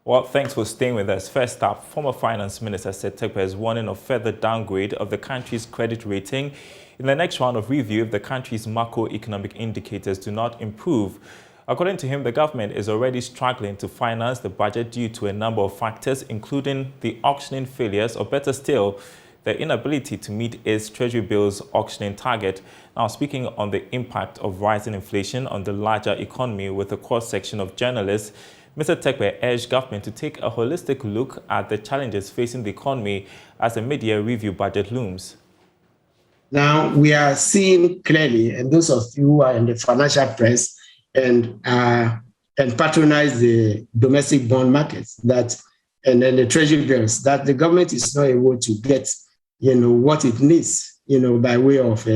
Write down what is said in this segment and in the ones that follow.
Well, thanks for staying with us. First up, former Finance Minister Terkper is warning of further downgrade of the country's credit rating in the next round of review if the country's macroeconomic indicators do not improve. According to him, the government is already struggling to finance the budget due to a number of factors, including the auctioning failures, or better still, the inability to meet its Treasury bills auctioning target. Now, speaking on the impact of rising inflation on the larger economy with a cross-section of journalists, Mr. Terkper urged government to take a holistic look at the challenges facing the economy as the mid-year review budget looms. Now, we are seeing clearly, and those of you who are in the financial press and patronize the domestic bond markets, and then the treasury bills, that the government is not able to get, what it needs, by way of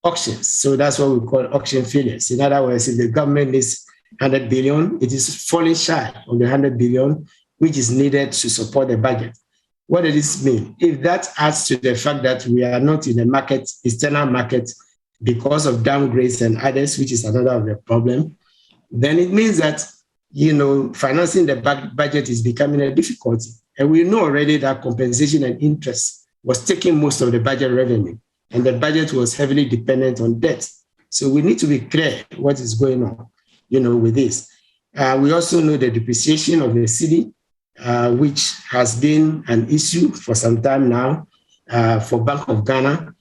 auctions. So that's what we call auction failures. In other words, if the government needs 100 billion, it is falling shy of the 100 billion, which is needed to support the budget. What does this mean? If that adds to the fact that we are not in the market, external market, because of downgrades and others, which is another of the problem, then it means that, financing the budget is becoming a difficulty. And we know already that compensation and interest was taking most of the budget revenue, and the budget was heavily dependent on debt. So we need to be clear what is going on, with this. We also know the depreciation of the cedi, which has been an issue for some time now for Bank of Ghana,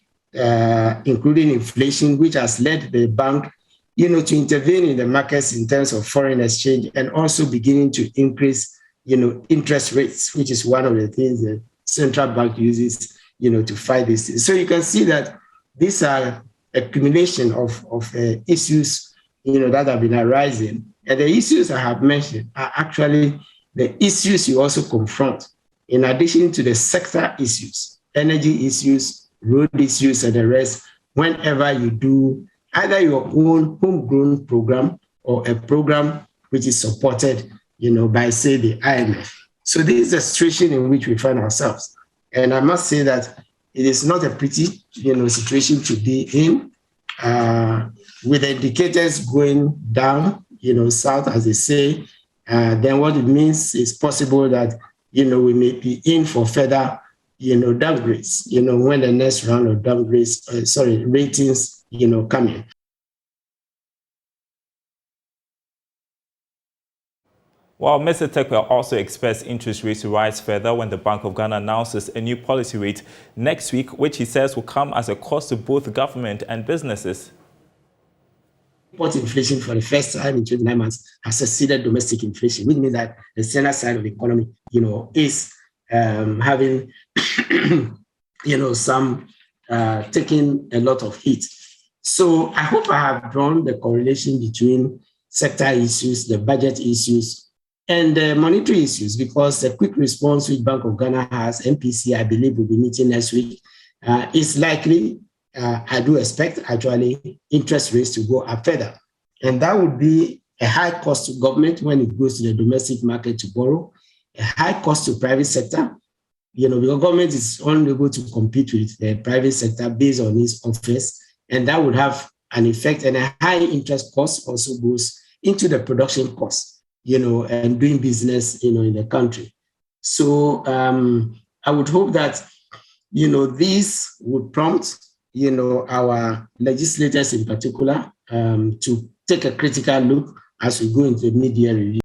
including inflation, which has led the bank, to intervene in the markets in terms of foreign exchange and also beginning to increase, interest rates, which is one of the things the central bank uses, to fight this. So you can see that these are accumulation of issues, that have been arising. And the issues I have mentioned are actually the issues you also confront, in addition to the sector issues, energy issues, road issues, and the rest, whenever you do either your own homegrown program or a program which is supported, by, say, the IMF. So this is the situation in which we find ourselves. And I must say that it is not a pretty, situation to be in, with the indicators going down, south, as they say. Then what it means is possible that, we may be in for further, downgrades, when the next round of downgrades, ratings, come in. While Mr. Terkper also expects interest rates to rise further when the Bank of Ghana announces a new policy rate next week, which he says will come as a cost to both government and businesses. Import inflation for the first time in 29 months has exceeded domestic inflation, which means that the center side of the economy, is having, some taking a lot of heat. So I hope I have drawn the correlation between sector issues, the budget issues, and the monetary issues, because the quick response which Bank of Ghana has, MPC, I believe, will be meeting next week, is likely, I do expect, actually, interest rates to go up further. And that would be a high cost to government when it goes to the domestic market to borrow, a high cost to private sector, because government is unable to compete with the private sector based on its offers, and that would have an effect, and a high interest cost also goes into the production cost, and doing business, in the country. So I would hope that, this would prompt, our legislators in particular to take a critical look as we go into the mid-year review.